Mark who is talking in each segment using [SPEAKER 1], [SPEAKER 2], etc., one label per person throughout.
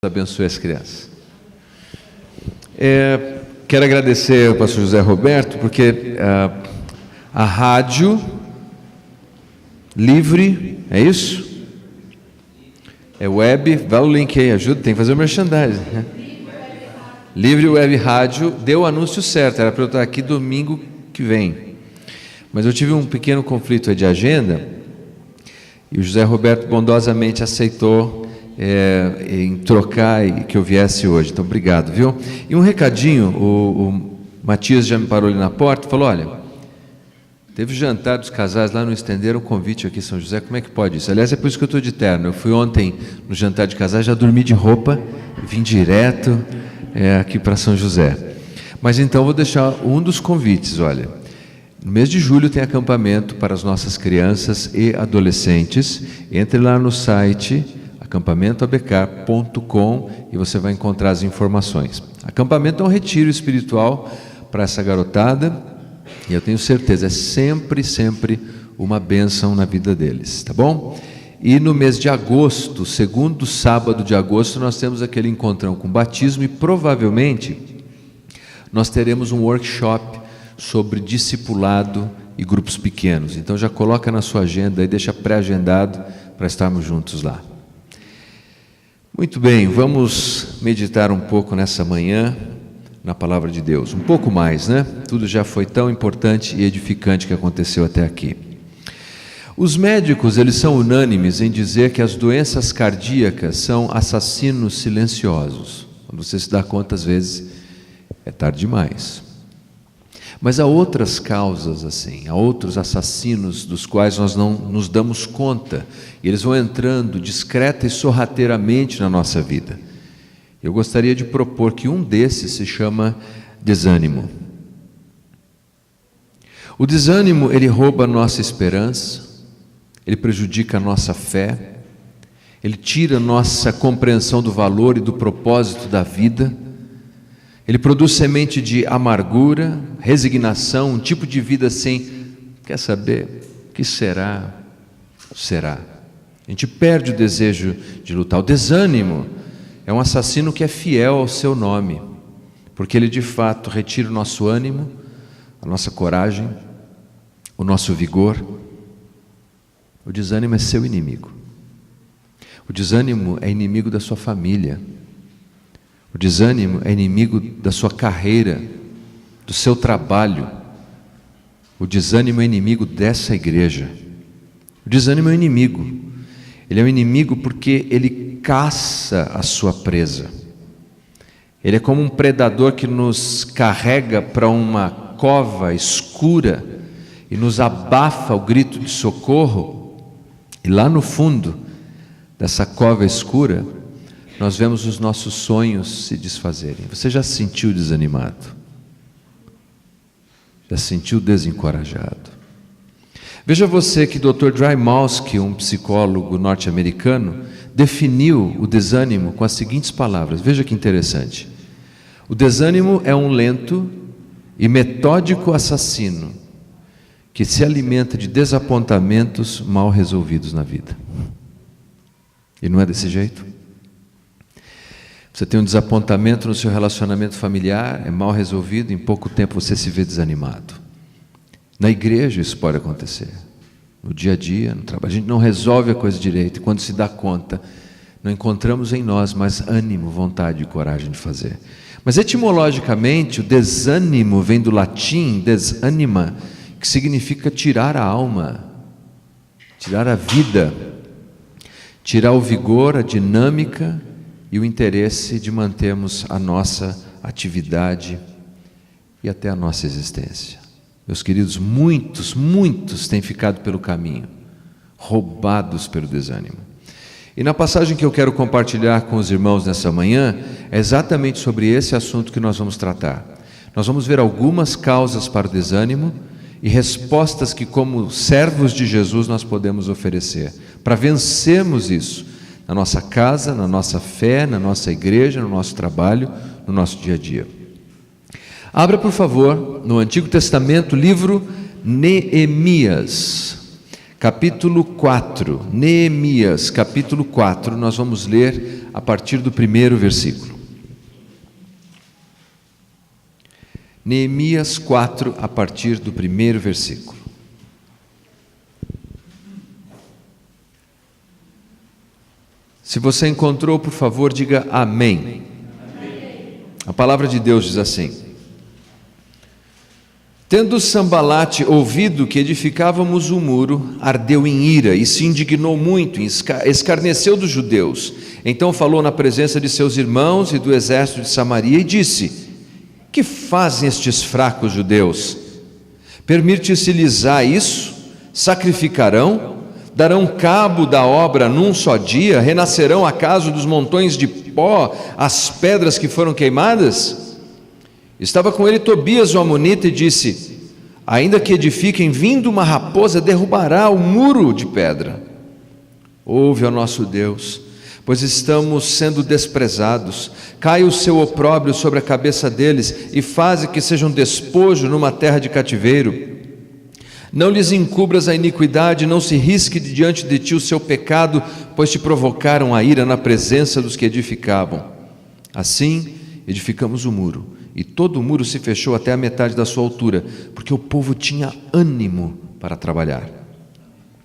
[SPEAKER 1] Abençoe as crianças. Quero agradecer ao pastor José Roberto, porque a rádio livre, é isso? É web, dá o link aí, ajuda, tem que fazer o merchandising, né? Livre Web Rádio deu o anúncio certo, era para eu estar aqui domingo que vem, mas eu tive um pequeno conflito de agenda, e o José Roberto bondosamente aceitou em trocar e que eu viesse hoje, então obrigado, viu? E um recadinho, o Matias já me parou ali na porta e falou: olha, teve jantar dos casais lá, não estenderam o convite aqui em São José, como é que pode isso? Aliás, é por isso que eu estou de terno, eu fui ontem no jantar de casais, já dormi de roupa, vim direto aqui para São José. Mas então vou deixar um dos convites, olha, no mês de julho tem acampamento para as nossas crianças e adolescentes, entre lá no site acampamentoabk.com e você vai encontrar as informações. Acampamento é um retiro espiritual para essa garotada e eu tenho certeza, é sempre uma bênção na vida deles, tá bom? E no mês de agosto, segundo sábado de agosto, nós temos aquele encontrão com batismo e provavelmente nós teremos um workshop sobre discipulado e grupos pequenos. Então já coloca na sua agenda e deixa pré-agendado para estarmos juntos lá. Muito bem, vamos meditar um pouco nessa manhã na palavra de Deus, um pouco mais, né? Tudo já foi tão importante e edificante que aconteceu até aqui. Os médicos, eles são unânimes em dizer que as doenças cardíacas são assassinos silenciosos. Quando você se dá conta, às vezes, é tarde demais. Mas há outras causas assim, há outros assassinos dos quais nós não nos damos conta, e eles vão entrando discreta e sorrateiramente na nossa vida. Eu gostaria de propor que um desses se chama desânimo. O desânimo, ele rouba a nossa esperança, ele prejudica a nossa fé, ele tira a nossa compreensão do valor e do propósito da vida. Ele produz semente de amargura, resignação, um tipo de vida assim, quer saber, o que será? Será. A gente perde o desejo de lutar. O desânimo é um assassino que é fiel ao seu nome, porque ele de fato retira o nosso ânimo, a nossa coragem, o nosso vigor. O desânimo é seu inimigo. O desânimo é inimigo da sua família. O desânimo é inimigo da sua carreira, do seu trabalho. O desânimo é inimigo dessa igreja. O desânimo é um inimigo. Ele é um inimigo porque ele caça a sua presa. Ele é como um predador que nos carrega para uma cova escura e nos abafa o grito de socorro. E lá no fundo dessa cova escura, nós vemos os nossos sonhos se desfazerem. Você já se sentiu desanimado? Já se sentiu desencorajado? Veja você que Dr. Dreimalski, um psicólogo norte-americano, definiu o desânimo com as seguintes palavras. Veja que interessante. O desânimo é um lento e metódico assassino que se alimenta de desapontamentos mal resolvidos na vida. E não é desse jeito? Você tem um desapontamento no seu relacionamento familiar, é mal resolvido, em pouco tempo você se vê desanimado. Na igreja isso pode acontecer, no dia a dia, no trabalho. A gente não resolve a coisa direito, e quando se dá conta, não encontramos em nós mais ânimo, vontade e coragem de fazer. Mas etimologicamente, o desânimo vem do latim desanima, que significa tirar a alma, tirar a vida, tirar o vigor, a dinâmica e o interesse de mantermos a nossa atividade e até a nossa existência. Meus queridos, muitos têm ficado pelo caminho, roubados pelo desânimo. E na passagem que eu quero compartilhar com os irmãos nessa manhã, é exatamente sobre esse assunto que nós vamos tratar. Nós vamos ver algumas causas para o desânimo e respostas que, como servos de Jesus, nós podemos oferecer para vencermos isso na nossa casa, na nossa fé, na nossa igreja, no nosso trabalho, no nosso dia a dia. Abra, por favor, no Antigo Testamento, livro Neemias, capítulo 4. Neemias, capítulo 4, nós vamos ler a partir do 1º versículo. Neemias 4, a partir do 1º versículo. Se você encontrou, por favor, diga amém. Amém. A palavra de Deus diz assim: Tendo Sambalate ouvido que edificávamos o muro, ardeu em ira e se indignou muito, escarneceu dos judeus. Então falou na presença de seus irmãos e do exército de Samaria e disse: Que fazem estes fracos judeus? Permitir-se-lhes isso? Sacrificarão? Darão cabo da obra num só dia? Renascerão acaso dos montões de pó as pedras que foram queimadas? Estava com ele Tobias o amonita e disse: Ainda que edifiquem, vindo uma raposa derrubará o muro de pedra. Ouve, ó nosso Deus, pois estamos sendo desprezados. Cai o seu opróbrio sobre a cabeça deles e faze que sejam despojo numa terra de cativeiro. Não lhes encubras a iniquidade, não se risque diante de ti o seu pecado, pois te provocaram a ira na presença dos que edificavam. Assim edificamos o muro, e todo o muro se fechou até a metade da sua altura, porque o povo tinha ânimo para trabalhar.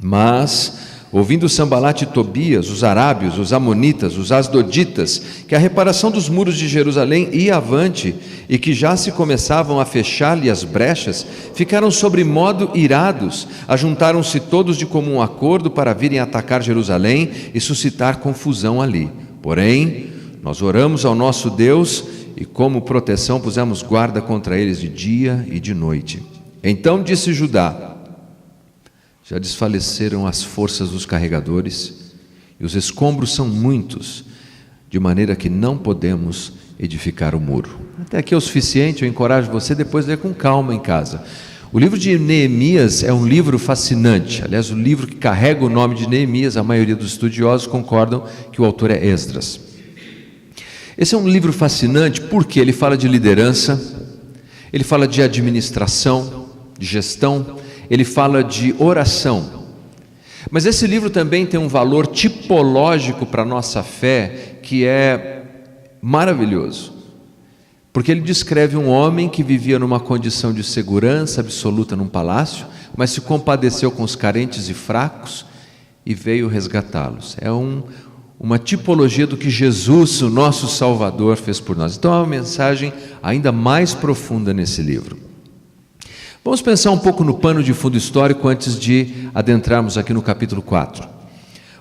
[SPEAKER 1] Mas, ouvindo Sambalate e Tobias, os arábios, os amonitas, os asdoditas, que a reparação dos muros de Jerusalém ia avante, e que já se começavam a fechar-lhe as brechas, ficaram sobremodo irados, ajuntaram-se todos de comum acordo para virem atacar Jerusalém e suscitar confusão ali. Porém, nós oramos ao nosso Deus, e como proteção pusemos guarda contra eles de dia e de noite. Então disse Judá: Já desfaleceram as forças dos carregadores, e os escombros são muitos, de maneira que não podemos edificar o muro. Até aqui é o suficiente, eu encorajo você depois ler com calma em casa. O livro de Neemias é um livro fascinante. Aliás, o livro que carrega o nome de Neemias, a maioria dos estudiosos concordam que o autor é Esdras. Esse é um livro fascinante porque ele fala de liderança, ele fala de administração, de gestão, ele fala de oração. Mas esse livro também tem um valor tipológico para a nossa fé que é maravilhoso, porque ele descreve um homem que vivia numa condição de segurança absoluta num palácio, mas se compadeceu com os carentes e fracos e veio resgatá-los. É uma tipologia do que Jesus, o nosso Salvador, fez por nós. Então há uma mensagem ainda mais profunda nesse livro. Vamos pensar um pouco no pano de fundo histórico antes de adentrarmos aqui no capítulo 4.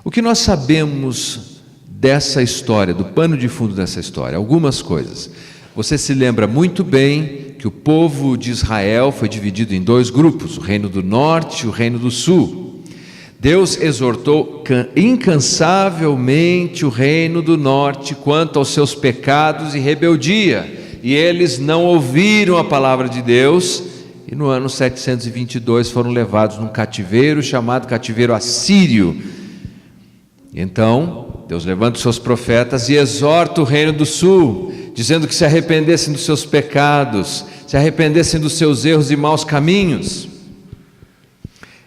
[SPEAKER 1] O que nós sabemos dessa história, do pano de fundo dessa história? Algumas coisas. Você se lembra muito bem que o povo de Israel foi dividido em 2 grupos, o reino do norte e o reino do sul. Deus exortou incansavelmente o reino do norte quanto aos seus pecados e rebeldia, e eles não ouviram a palavra de Deus, e no ano 722 foram levados num cativeiro chamado cativeiro assírio. Então Deus levanta os seus profetas e exorta o reino do sul, dizendo que se arrependessem dos seus pecados, se arrependessem dos seus erros e maus caminhos.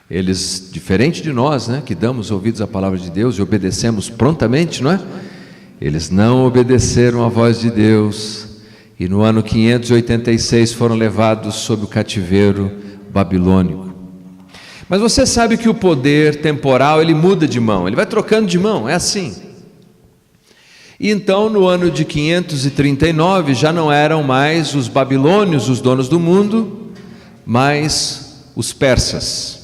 [SPEAKER 1] Eles, diferente de nós, que damos ouvidos à palavra de Deus e obedecemos prontamente, não é? Eles não obedeceram à voz de Deus, e no ano 586 foram levados sob o cativeiro babilônico. Mas você sabe que o poder temporal, ele muda de mão, ele vai trocando de mão, é assim. E então, no ano de 539, já não eram mais os babilônios os donos do mundo, mas os persas.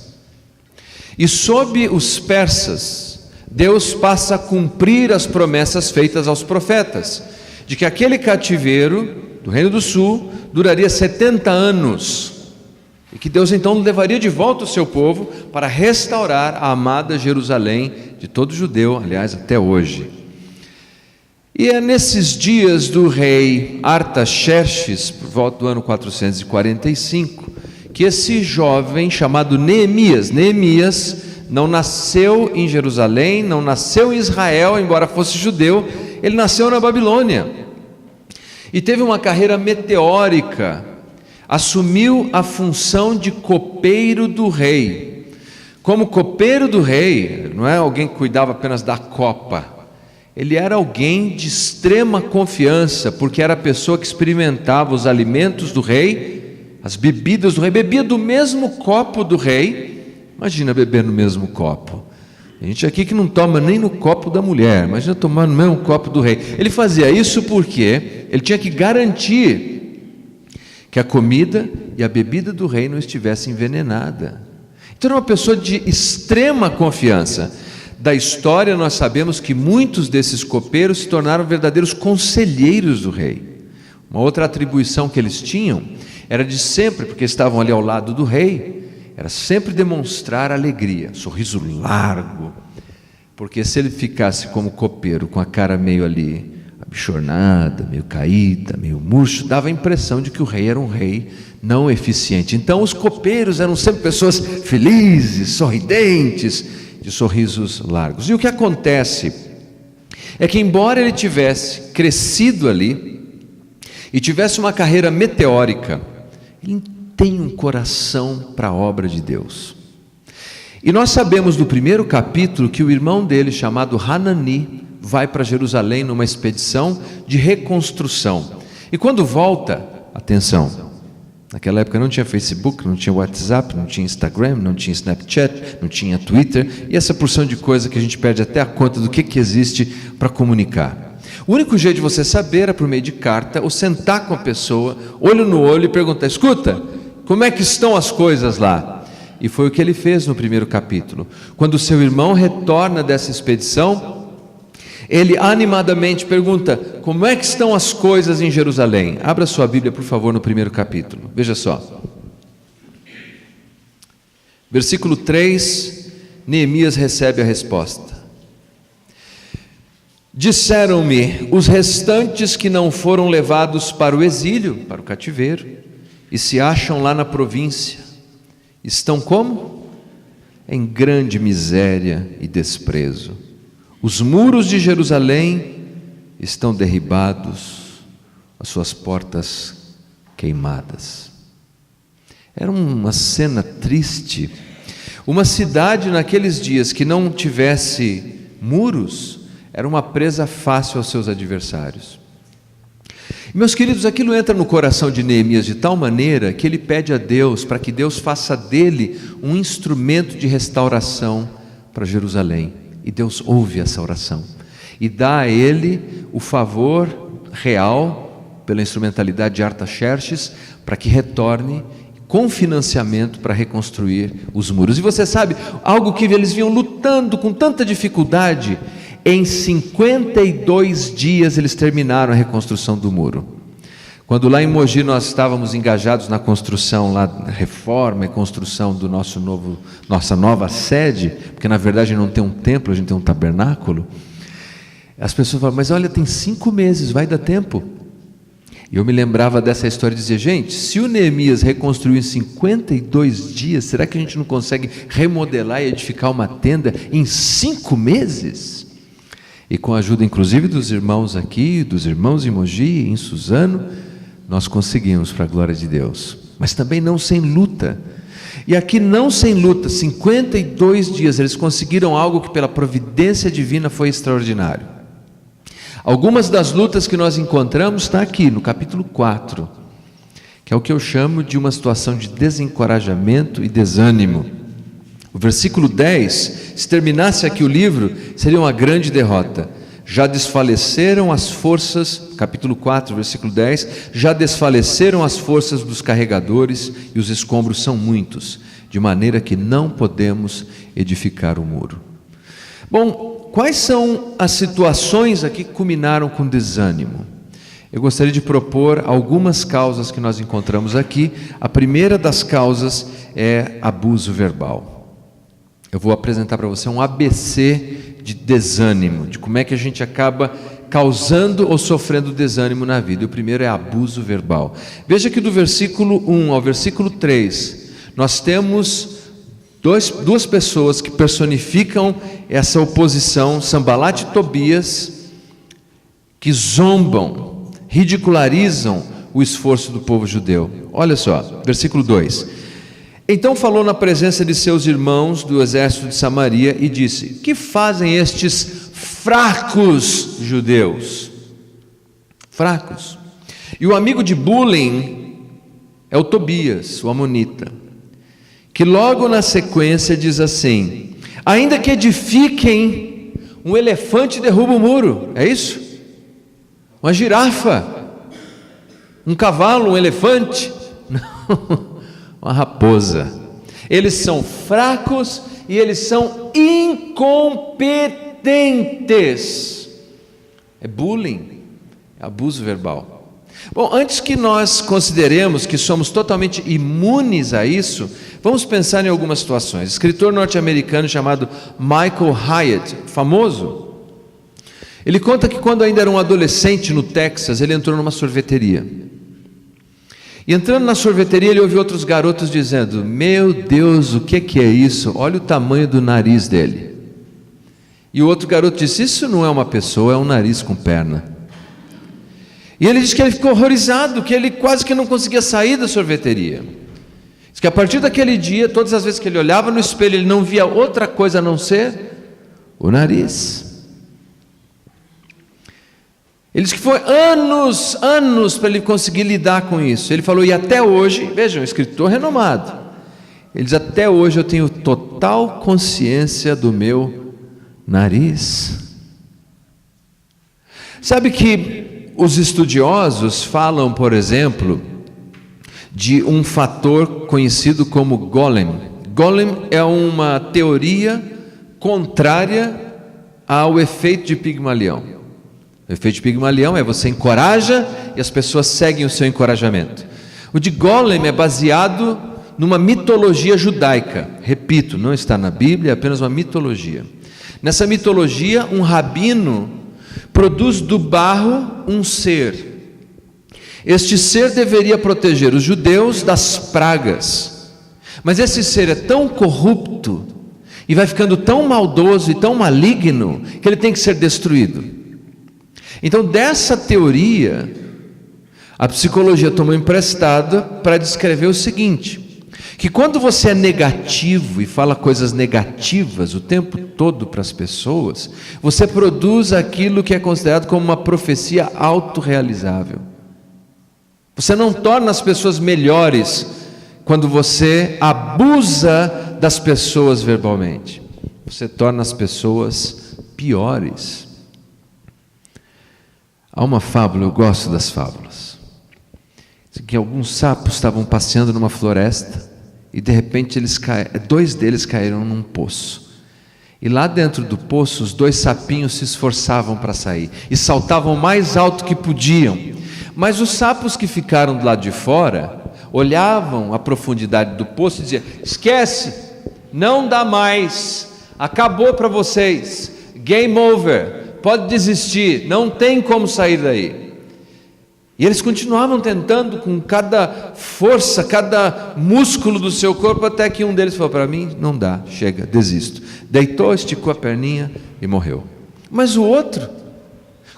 [SPEAKER 1] E sob os persas, Deus passa a cumprir as promessas feitas aos profetas, de que aquele cativeiro do Reino do Sul duraria 70 anos, e que Deus então levaria de volta o seu povo para restaurar a amada Jerusalém de todo judeu, aliás, até hoje. E é nesses dias do rei Artaxerxes, por volta do ano 445, que esse jovem chamado Neemias não nasceu em Jerusalém, não nasceu em Israel, embora fosse judeu, ele nasceu na Babilônia e teve uma carreira meteórica, assumiu a função de copeiro do rei. Como copeiro do rei, não é alguém que cuidava apenas da copa, Ele era alguém de extrema confiança, porque era a pessoa que experimentava os alimentos do rei, as bebidas do rei, bebia do mesmo copo do rei. Imagina beber no mesmo copo. A gente aqui que não toma nem no copo da mulher, imagina tomar no mesmo copo do rei. Ele fazia isso porque ele tinha que garantir que a comida e a bebida do rei não estivesse envenenada. Então era uma pessoa de extrema confiança. Da história nós sabemos que muitos desses copeiros se tornaram verdadeiros conselheiros do rei. Uma outra atribuição que eles tinham era de sempre, porque estavam ali ao lado do rei, era sempre demonstrar alegria, sorriso largo, porque se ele ficasse como copeiro com a cara meio ali abichornada, meio caída, meio murcho, dava a impressão de que o rei era um rei não eficiente. Então os copeiros eram sempre pessoas felizes, sorridentes, de sorrisos largos. E o que acontece é que, embora ele tivesse crescido ali e tivesse uma carreira meteórica, ele tem um coração para a obra de Deus. E nós sabemos do primeiro capítulo que o irmão dele, chamado Hanani, vai para Jerusalém numa expedição de reconstrução. E quando volta, atenção, naquela época não tinha Facebook, não tinha WhatsApp, não tinha Instagram, não tinha Snapchat, não tinha Twitter, e essa porção de coisa que a gente perde até a conta do que existe para comunicar. O único jeito de você saber era por meio de carta, ou sentar com a pessoa, olho no olho e perguntar: escuta, como é que estão as coisas lá? E foi o que ele fez no primeiro capítulo. Quando seu irmão retorna dessa expedição, ele animadamente pergunta: como é que estão as coisas em Jerusalém? Abra sua Bíblia, por favor, no primeiro capítulo. Veja só. Versículo 3, Neemias recebe a resposta. Disseram-me os restantes que não foram levados para o exílio, para o cativeiro, e se acham lá na província. Estão como? Em grande miséria e desprezo. Os muros de Jerusalém estão derribados, as suas portas queimadas. Era uma cena triste. Uma cidade naqueles dias que não tivesse muros era uma presa fácil aos seus adversários. Meus queridos, aquilo entra no coração de Neemias de tal maneira que ele pede a Deus para que Deus faça dele um instrumento de restauração para Jerusalém. E Deus ouve essa oração e dá a ele o favor real, pela instrumentalidade de Artaxerxes, para que retorne com financiamento para reconstruir os muros. E você sabe, algo que eles vinham lutando com tanta dificuldade, em 52 dias eles terminaram a reconstrução do muro. Quando lá em Mogi nós estávamos engajados na construção, lá, reforma e construção do nossa nova sede, porque na verdade não tem um templo, a gente tem um tabernáculo, as pessoas falam: mas olha, tem 5 meses, vai dar tempo. E eu me lembrava dessa história e dizia: gente, se o Neemias reconstruiu em 52 dias, será que a gente não consegue remodelar e edificar uma tenda em 5 meses? E com a ajuda inclusive dos irmãos aqui, dos irmãos em Mogi, em Suzano, nós conseguimos, para a glória de Deus. Mas também não sem luta. E aqui não sem luta, 52 dias eles conseguiram algo que pela providência divina foi extraordinário. Algumas das lutas que nós encontramos está aqui no capítulo 4, que é o que eu chamo de uma situação de desencorajamento e desânimo. O versículo 10, se terminasse aqui o livro, seria uma grande derrota. Já desfaleceram as forças, capítulo 4, versículo 10, já desfaleceram as forças dos carregadores e os escombros são muitos, de maneira que não podemos edificar o muro. Bom, quais são as situações aqui que culminaram com desânimo? Eu gostaria de propor algumas causas que nós encontramos aqui. A primeira das causas é abuso verbal. Eu vou apresentar para você um ABC de desânimo, de como é que a gente acaba causando ou sofrendo desânimo na vida. O primeiro é abuso verbal. Veja que do versículo 1 ao versículo 3, nós temos duas pessoas que personificam essa oposição, Sanbalat e Tobias, que zombam, ridicularizam o esforço do povo judeu. Olha só, versículo 2. Então falou na presença de seus irmãos do exército de Samaria e disse: que fazem estes fracos judeus. Fracos. E o amigo de bullying é o Tobias, o amonita, que logo na sequência diz assim: ainda que edifiquem, um elefante derruba o muro. É isso? Uma girafa, um cavalo, um elefante? Não, uma raposa. Eles são fracos e eles são incompetentes. É bullying, é abuso verbal. Bom, antes que nós consideremos que somos totalmente imunes a isso, vamos pensar em algumas situações. Escritor norte-americano chamado Michael Hyatt, famoso, ele conta que quando ainda era um adolescente no Texas, ele entrou numa sorveteria. E entrando na sorveteria, ele ouviu outros garotos dizendo: meu Deus, o que é isso? Olha o tamanho do nariz dele. E o outro garoto disse: isso não é uma pessoa, é um nariz com perna. E ele disse que ele ficou horrorizado, que ele quase que não conseguia sair da sorveteria. Diz que a partir daquele dia, todas as vezes que ele olhava no espelho, ele não via outra coisa a não ser o nariz. Ele disse que foi anos para ele conseguir lidar com isso. Ele falou: e até hoje, vejam, um escritor renomado, ele diz: até hoje eu tenho total consciência do meu nariz. Sabe que os estudiosos falam, por exemplo, de um fator conhecido como Golem. Golem é uma teoria contrária ao efeito de Pigmalião. O efeito de Pigmalião é você encoraja e as pessoas seguem o seu encorajamento. O de Golem é baseado numa mitologia judaica. Repito, não está na Bíblia, é apenas uma mitologia. Nessa mitologia, um rabino produz do barro um ser. Este ser deveria proteger os judeus das pragas, mas esse ser é tão corrupto e vai ficando tão maldoso e tão maligno que ele tem que ser destruído. Então, dessa teoria, a psicologia tomou emprestado para descrever o seguinte: que quando você é negativo e fala coisas negativas o tempo todo para as pessoas, você produz aquilo que é considerado como uma profecia autorrealizável. Você não torna as pessoas melhores quando você abusa das pessoas verbalmente. Você torna as pessoas piores. Há uma fábula, eu gosto das fábulas, que alguns sapos estavam passeando numa floresta e de repente dois deles caíram num poço. E lá dentro do poço, os dois sapinhos se esforçavam para sair e saltavam o mais alto que podiam. Mas os sapos que ficaram do lado de fora olhavam a profundidade do poço e diziam: esquece, não dá mais, acabou para vocês, game over. Pode desistir, não tem como sair daí. E eles continuavam tentando com cada força, cada músculo do seu corpo, até que um deles falou: para mim não dá, chega, desisto. Deitou, esticou a perninha e morreu. Mas o outro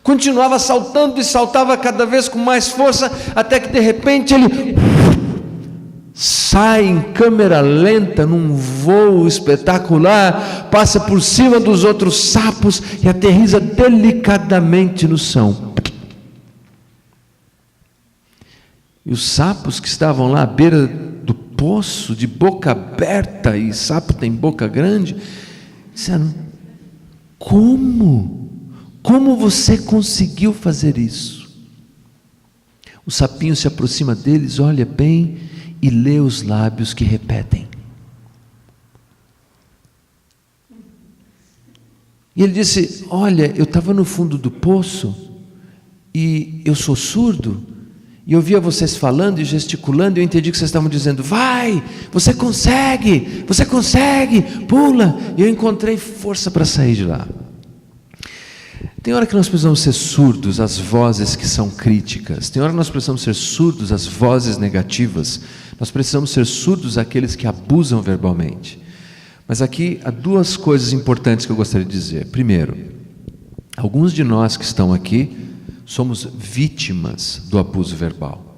[SPEAKER 1] continuava saltando e saltava cada vez com mais força, até que de repente ele sai em câmera lenta, num voo espetacular, passa por cima dos outros sapos e aterriza delicadamente no chão. E os sapos que estavam lá à beira do poço, de boca aberta, e sapo tem boca grande, disseram: como você conseguiu fazer isso? O sapinho se aproxima deles, olha bem e lê os lábios que repetem. E ele disse: olha, eu estava no fundo do poço e eu sou surdo, e eu via vocês falando e gesticulando, e eu entendi que vocês estavam dizendo: vai, você consegue, pula. E eu encontrei força para sair de lá. Tem hora que nós precisamos ser surdos às vozes que são críticas, tem hora que nós precisamos ser surdos às vozes negativas, nós precisamos ser surdos àqueles que abusam verbalmente. Mas aqui há duas coisas importantes que eu gostaria de dizer. Primeiro, alguns de nós que estão aqui somos vítimas do abuso verbal.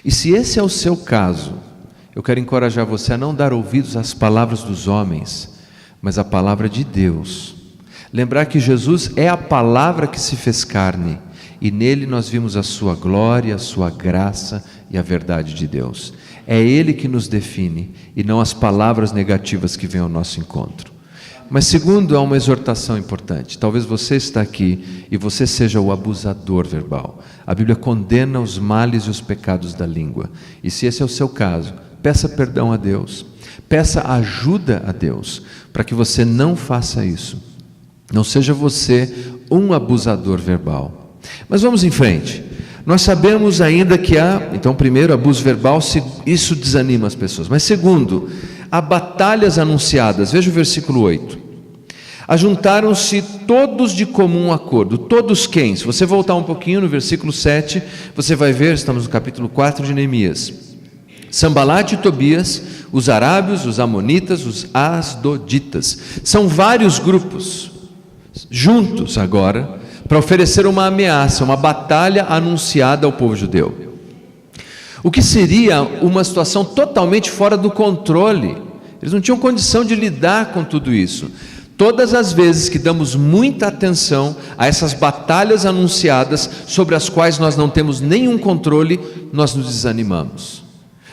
[SPEAKER 1] E se esse é o seu caso, eu quero encorajar você a não dar ouvidos às palavras dos homens, mas à palavra de Deus. Lembrar que Jesus é a palavra que se fez carne, e nele nós vimos a sua glória, a sua graça e a verdade de Deus. É Ele que nos define, e não as palavras negativas que vêm ao nosso encontro. Mas segundo, há uma exortação importante. Talvez você está aqui e você seja o abusador verbal. A Bíblia condena os males e os pecados da língua. E se esse é o seu caso, peça perdão a Deus. Peça ajuda a Deus, para que você não faça isso. Não seja você um abusador verbal. Mas vamos em frente. Nós sabemos ainda que há, então primeiro, abuso verbal, isso desanima as pessoas. Mas segundo, há batalhas anunciadas. Veja o versículo 8. Ajuntaram-se todos de comum acordo. Todos quem? Se você voltar um pouquinho no versículo 7, você vai ver, estamos no capítulo 4 de Neemias. Sambalate e Tobias, os arábios, os amonitas, os asdoditas. São vários grupos juntos agora para oferecer uma ameaça, uma batalha anunciada ao povo judeu. O que seria uma situação totalmente fora do controle. Eles não tinham condição de lidar com tudo isso. Todas as vezes que damos muita atenção a essas batalhas anunciadas, sobre as quais nós não temos nenhum controle, nós nos desanimamos.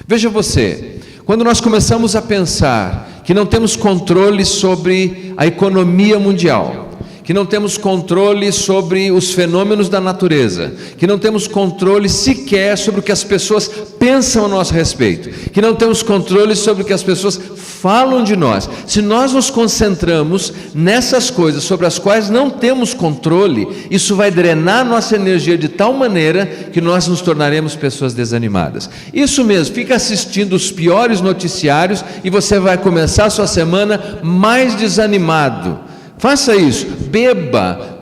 [SPEAKER 1] Veja você, quando nós começamos a pensar que não temos controle sobre a economia mundial, que não temos controle sobre os fenômenos da natureza, que não temos controle sequer sobre o que as pessoas pensam a nosso respeito, que não temos controle sobre o que as pessoas falam de nós. Se nós nos concentramos nessas coisas sobre as quais não temos controle, isso vai drenar nossa energia de tal maneira que nós nos tornaremos pessoas desanimadas. Isso mesmo, fica assistindo os piores noticiários e você vai começar a sua semana mais desanimado. Faça isso, beba,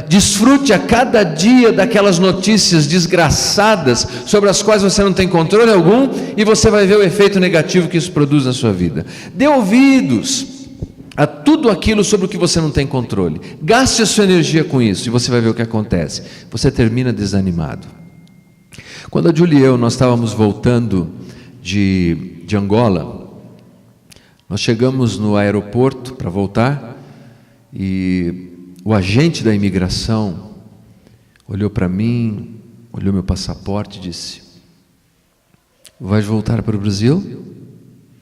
[SPEAKER 1] desfrute a cada dia daquelas notícias desgraçadas sobre as quais você não tem controle algum, e você vai ver o efeito negativo que isso produz na sua vida. Dê ouvidos a tudo aquilo sobre o que você não tem controle. Gaste a sua energia com isso e você vai ver o que acontece. Você termina desanimado. Quando a Julie e eu, nós estávamos voltando de Angola, nós chegamos no aeroporto para voltar, e o agente da imigração olhou para mim, olhou meu passaporte e disse: vais voltar para o Brasil?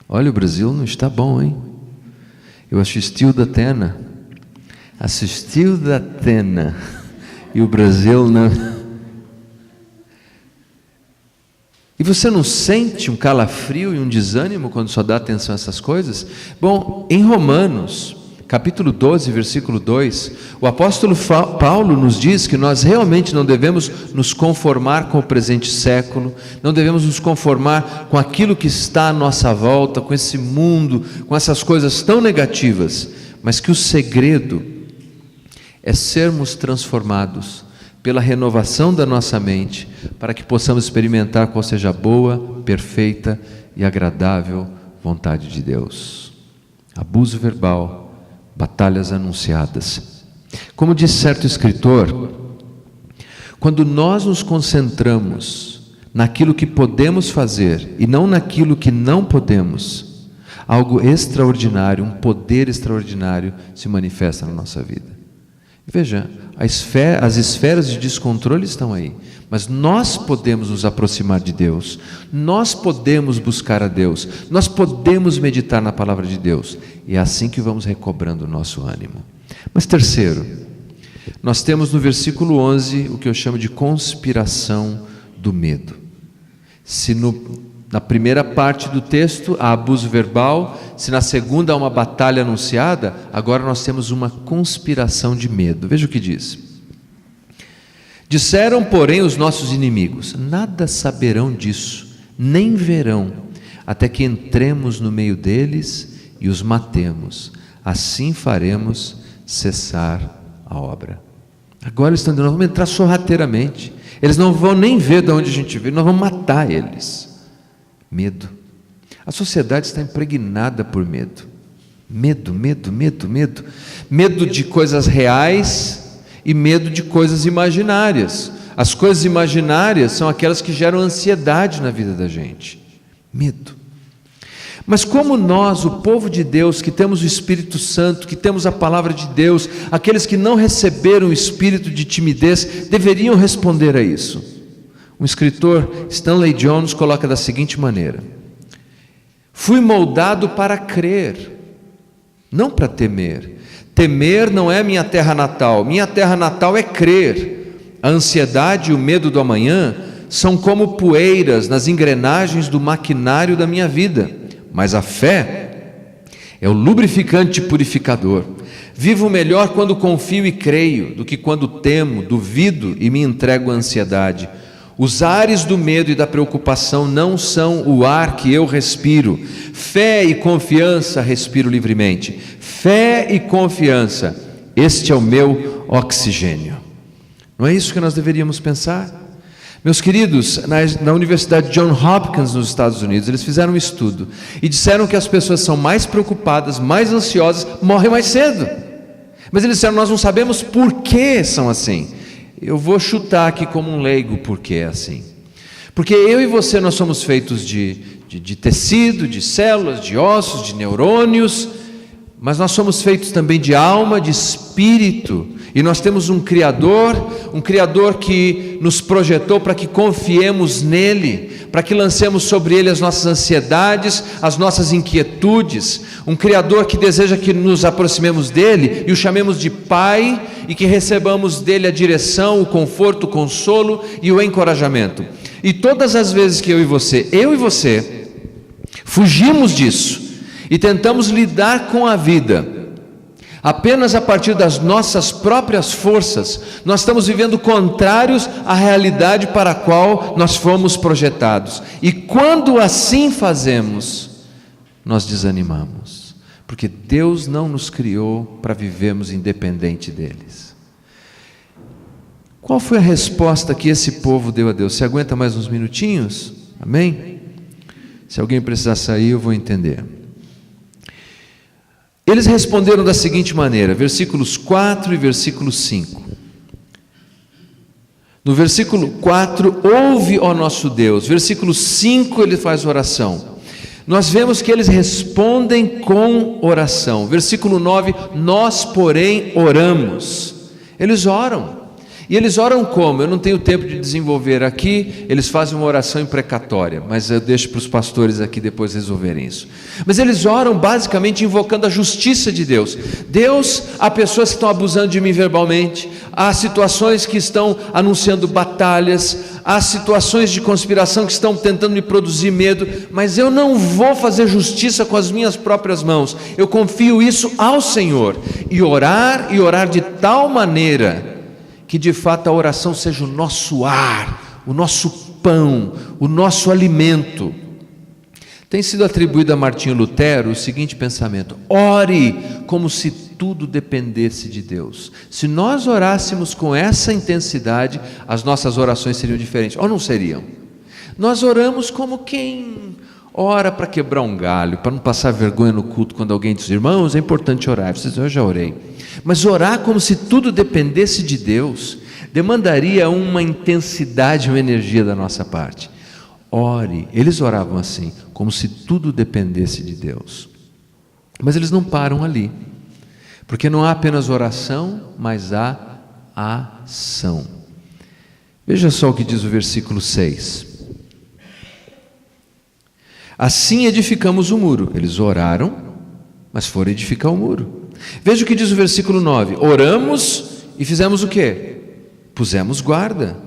[SPEAKER 1] Olha, o Brasil não está bom, hein? Eu assisti o da Atena, e o Brasil não. E você não sente um calafrio e um desânimo quando só dá atenção a essas coisas? Bom, em Romanos capítulo 12, versículo 2, o apóstolo Paulo nos diz que nós realmente não devemos nos conformar com o presente século, não devemos nos conformar com aquilo que está à nossa volta, com esse mundo, com essas coisas tão negativas, mas que o segredo é sermos transformados pela renovação da nossa mente, para que possamos experimentar qual seja a boa, perfeita e agradável vontade de Deus. Abuso verbal, batalhas anunciadas. Como diz certo escritor, quando nós nos concentramos naquilo que podemos fazer e não naquilo que não podemos, algo extraordinário, um poder extraordinário se manifesta na nossa vida. Veja, as esferas de descontrole estão aí, mas nós podemos nos aproximar de Deus, nós podemos buscar a Deus, nós podemos meditar na palavra de Deus, e é assim que vamos recobrando o nosso ânimo. Mas terceiro, nós temos no versículo 11 o que eu chamo de conspiração do medo. Se na primeira parte do texto há abuso verbal, se na segunda há uma batalha anunciada, agora nós temos uma conspiração de medo. Veja o que diz: disseram, porém, os nossos inimigos: nada saberão disso, nem verão, até que entremos no meio deles e os matemos. Assim faremos cessar a obra. Agora eles estão dizendo: nós vamos entrar sorrateiramente, eles não vão nem ver de onde a gente veio, nós vamos matar eles. Medo. A sociedade está impregnada por medo. Medo. Medo de coisas reais e medo de coisas imaginárias. As coisas imaginárias são aquelas que geram ansiedade na vida da gente. Medo. Mas como nós, o povo de Deus, que temos o Espírito Santo, que temos a palavra de Deus, aqueles que não receberam o espírito de timidez, deveriam responder a isso? Um escritor, Stanley Jones, coloca da seguinte maneira: fui moldado para crer, não para temer. Temer não é minha terra natal é crer. A ansiedade e o medo do amanhã são como poeiras nas engrenagens do maquinário da minha vida. Mas a fé é o lubrificante purificador. Vivo melhor quando confio e creio do que quando temo, duvido e me entrego à ansiedade. Os ares do medo e da preocupação não são o ar que eu respiro. Fé e confiança respiro livremente. Fé e confiança, este é o meu oxigênio. Não é isso que nós deveríamos pensar? Meus queridos, na Universidade Johns Hopkins nos Estados Unidos, eles fizeram um estudo e disseram que as pessoas são mais preocupadas, mais ansiosas, morrem mais cedo. Mas eles disseram: nós não sabemos por que são assim. Eu vou chutar aqui como um leigo por que é assim. Porque eu e você, nós somos feitos de tecido, de células, de ossos, de neurônios, mas nós somos feitos também de alma, de espírito. E nós temos um Criador que nos projetou para que confiemos nele, para que lancemos sobre ele as nossas ansiedades, as nossas inquietudes. Um Criador que deseja que nos aproximemos dele e o chamemos de Pai, e que recebamos dele a direção, o conforto, o consolo e o encorajamento. E todas as vezes que eu e você, fugimos disso e tentamos lidar com a vida apenas a partir das nossas próprias forças, nós estamos vivendo contrários à realidade para a qual nós fomos projetados. E quando assim fazemos, nós desanimamos, porque Deus não nos criou para vivermos independente deles. Qual foi a resposta que esse povo deu a Deus? Você aguenta mais uns minutinhos? Amém? Se alguém precisar sair, eu vou entender. Eles responderam da seguinte maneira, versículos 4 e versículo 5. No versículo 4, ouve, ó nosso Deus. Versículo 5, ele faz oração. Nós vemos que eles respondem com oração. Versículo 9, nós, porém, oramos. Eles oram. E eles oram como? Eu não tenho tempo de desenvolver aqui. Eles fazem uma oração imprecatória, mas eu deixo para os pastores aqui depois resolverem isso. Mas eles oram basicamente invocando a justiça de Deus. Deus, há pessoas que estão abusando de mim verbalmente, há situações que estão anunciando batalhas, há situações de conspiração que estão tentando me produzir medo, mas eu não vou fazer justiça com as minhas próprias mãos. Eu confio isso ao Senhor, e orar de tal maneira que de fato a oração seja o nosso ar, o nosso pão, o nosso alimento. Tem sido atribuído a Martinho Lutero o seguinte pensamento: ore como se tudo dependesse de Deus. Se nós orássemos com essa intensidade, as nossas orações seriam diferentes, ou não seriam? Nós oramos como quem ora para quebrar um galho, para não passar vergonha no culto quando alguém diz: irmãos, é importante orar. Vocês dizem: eu já orei. Mas orar como se tudo dependesse de Deus demandaria uma intensidade, uma energia da nossa parte. Ore. Eles oravam assim, como se tudo dependesse de Deus. Mas eles não param ali, porque não há apenas oração, mas há ação. Veja só o que diz o versículo 6. Assim edificamos o muro. Eles oraram, mas foram edificar o muro. Veja o que diz o versículo 9. Oramos e fizemos o quê? Pusemos guarda.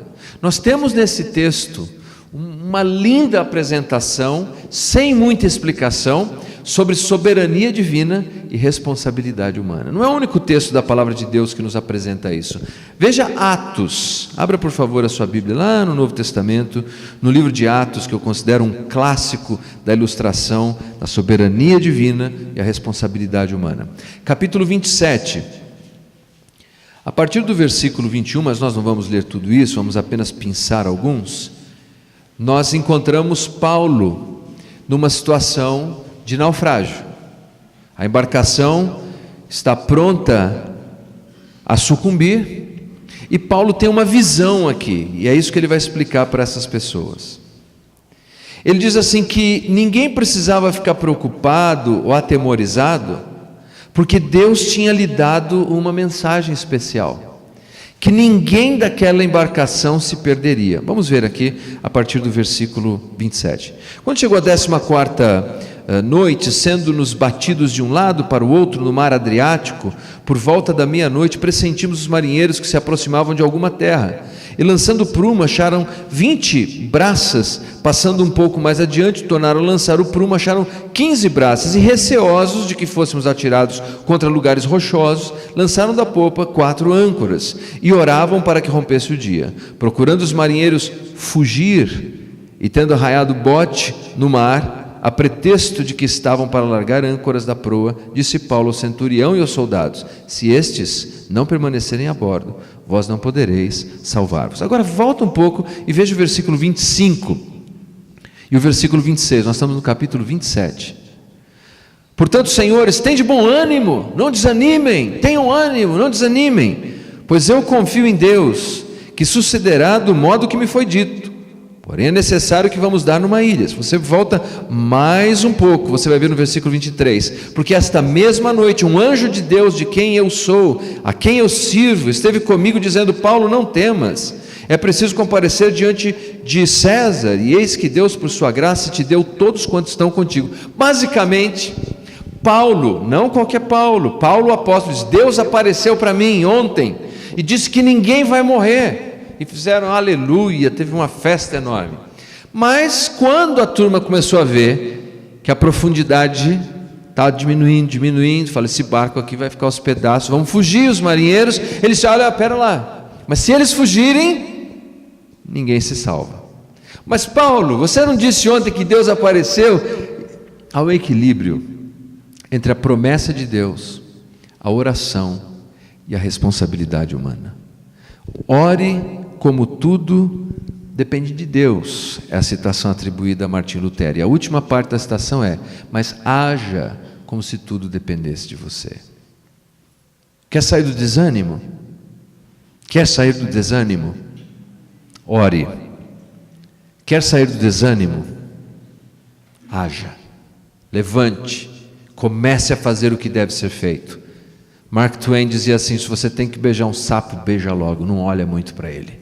[SPEAKER 1] Nós temos nesse texto uma linda apresentação, sem muita explicação, sobre soberania divina e responsabilidade humana. Não é o único texto da palavra de Deus que nos apresenta isso. Veja Atos. Abra por favor a sua Bíblia lá no Novo Testamento, no livro de Atos, que eu considero um clássico da ilustração da soberania divina e a responsabilidade humana. Capítulo 27. A partir do versículo 21, mas nós não vamos ler tudo isso, vamos apenas pensar alguns. Nós encontramos Paulo numa situação de naufrágio. A embarcação está pronta a sucumbir e Paulo tem uma visão aqui, e é isso que ele vai explicar para essas pessoas. Ele diz assim que ninguém precisava ficar preocupado ou atemorizado, porque Deus tinha lhe dado uma mensagem especial, que ninguém daquela embarcação se perderia. Vamos ver aqui a partir do versículo 27. Quando chegou a 14ª noite, sendo-nos batidos de um lado para o outro no mar Adriático, por volta da meia-noite, pressentimos os marinheiros que se aproximavam de alguma terra, e lançando prumo, acharam 20 braças. Passando um pouco mais adiante, tornaram a lançar o prumo, acharam 15 braças, e receosos de que fôssemos atirados contra lugares rochosos, lançaram da popa 4 âncoras, e oravam para que rompesse o dia. Procurando os marinheiros fugir, e tendo arraiado o bote no mar, a pretexto de que estavam para largar âncoras da proa, disse Paulo ao centurião e aos soldados: se estes não permanecerem a bordo, vós não podereis salvar-vos. Agora volta um pouco e veja o versículo 25 e o versículo 26, nós estamos no capítulo 27. Portanto, senhores, tende bom ânimo, não desanimem, tenham ânimo, não desanimem, pois eu confio em Deus, que sucederá do modo que me foi dito. Porém é necessário que vamos dar numa ilha. Se você volta mais um pouco, você vai ver no versículo 23, porque esta mesma noite um anjo de Deus, de quem eu sou, a quem eu sirvo, esteve comigo dizendo: Paulo, não temas, é preciso comparecer diante de César, e eis que Deus por sua graça te deu todos quantos estão contigo. Basicamente, Paulo, não qualquer Paulo, Paulo o apóstolo diz: Deus apareceu para mim ontem e disse que ninguém vai morrer. E fizeram aleluia, teve uma festa enorme. Mas quando a turma começou a ver que a profundidade estava diminuindo, fala: esse barco aqui vai ficar aos pedaços, vamos fugir. Os marinheiros, eles disseram: olha, pera lá, mas se eles fugirem, ninguém se salva. Mas Paulo, você não disse ontem que Deus apareceu? Há um equilíbrio entre a promessa de Deus, a oração e a responsabilidade humana. Ore como tudo depende de Deus, é a citação atribuída a Martim Lutero. E a última parte da citação é: mas haja como se tudo dependesse de você. Quer sair do desânimo? Quer sair do desânimo? Ore. Quer sair do desânimo? Haja. Levante. Comece a fazer o que deve ser feito. Mark Twain dizia assim: se você tem que beijar um sapo, beija logo, não olha muito para ele.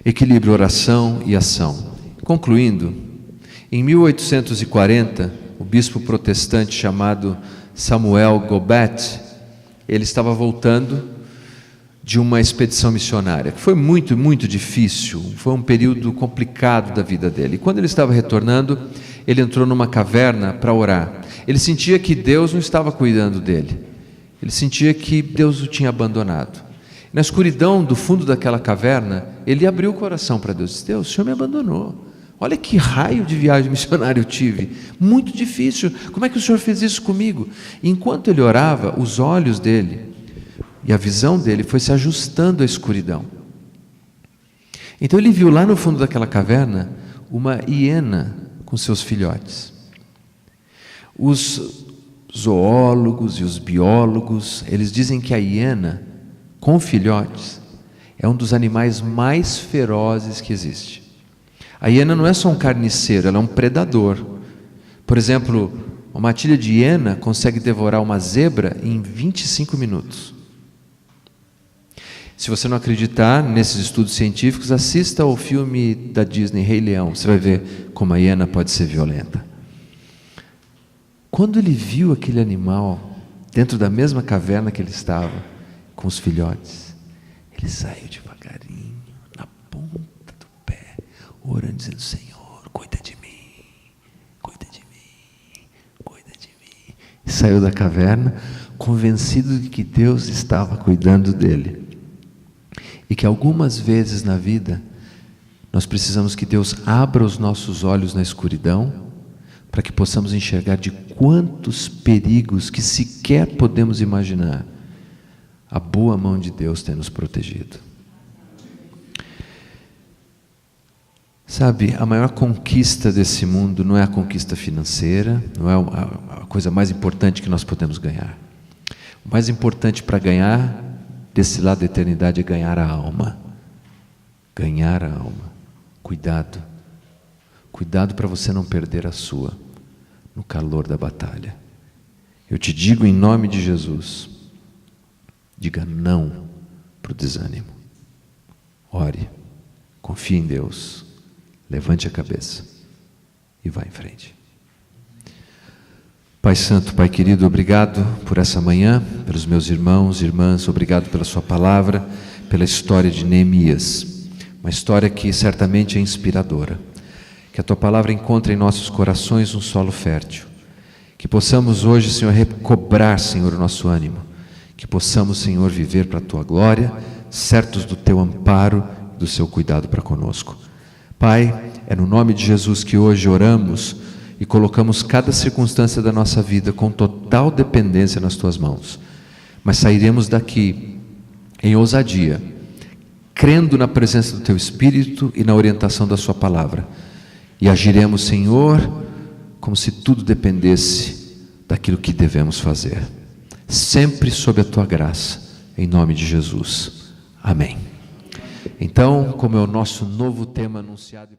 [SPEAKER 1] Equilíbrio, oração e ação. Concluindo, em 1840, o bispo protestante chamado Samuel Gobat, ele estava voltando de uma expedição missionária, que foi muito, muito difícil, foi um período complicado da vida dele. E quando ele estava retornando, ele entrou numa caverna para orar. Ele sentia que Deus não estava cuidando dele, ele sentia que Deus o tinha abandonado. Na escuridão do fundo daquela caverna, ele abriu o coração para Deus, disse: Deus, o Senhor me abandonou, olha que raio de viagem missionária eu tive, muito difícil, como é que o Senhor fez isso comigo? E enquanto ele orava, os olhos dele e a visão dele foi se ajustando à escuridão. Então ele viu lá no fundo daquela caverna uma hiena com seus filhotes. Os zoólogos e os biólogos, eles dizem que a hiena com filhotes é um dos animais mais ferozes que existe. A hiena não é só um carniceiro, ela é um predador. Por exemplo, uma matilha de hiena consegue devorar uma zebra em 25 minutos. Se você não acreditar nesses estudos científicos, assista ao filme da Disney, Rei Leão, você vai ver como a hiena pode ser violenta. Quando ele viu aquele animal dentro da mesma caverna que ele estava, com os filhotes, ele saiu devagarinho, na ponta do pé, orando, dizendo: Senhor, cuida de mim, cuida de mim, cuida de mim. E saiu da caverna, convencido de que Deus estava cuidando dele. E que algumas vezes na vida, nós precisamos que Deus abra os nossos olhos na escuridão, para que possamos enxergar de quantos perigos que sequer podemos imaginar, a boa mão de Deus tem nos protegido. Sabe, a maior conquista desse mundo não é a conquista financeira, não é a coisa mais importante que nós podemos ganhar. O mais importante para ganhar desse lado da eternidade é ganhar a alma. Ganhar a alma. Cuidado. Cuidado para você não perder a sua no calor da batalha. Eu te digo em nome de Jesus, diga não para o desânimo. Ore, confie em Deus, levante a cabeça e vá em frente. Pai Santo, Pai querido, obrigado por essa manhã, pelos meus irmãos e irmãs, obrigado pela sua palavra, pela história de Neemias, uma história que certamente é inspiradora. Que a tua palavra encontre em nossos corações um solo fértil, que possamos hoje, Senhor, recobrar, Senhor, o nosso ânimo, que possamos, Senhor, viver para a tua glória, certos do teu amparo e do seu cuidado para conosco. Pai, é no nome de Jesus que hoje oramos e colocamos cada circunstância da nossa vida com total dependência nas tuas mãos, mas sairemos daqui em ousadia, crendo na presença do teu Espírito e na orientação da sua palavra, e agiremos, Senhor, como se tudo dependesse daquilo que devemos fazer, sempre sob a tua graça, em nome de Jesus. Amém. Então, como é o nosso novo tema anunciado